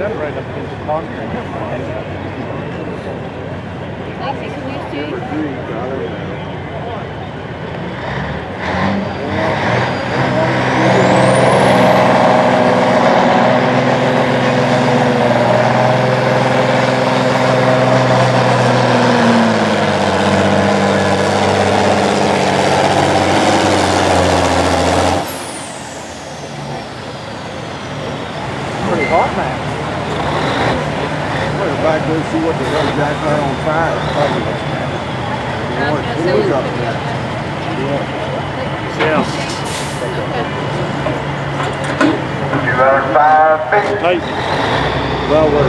done right up against the concrete. Lacey, can we see? Number 3, I don't know. Pretty hot, man. I'm going to back there and see what the hell exactly on fire. Probably what's happening. It was up there. Yeah. You are 5 feet. Tight. Well, we're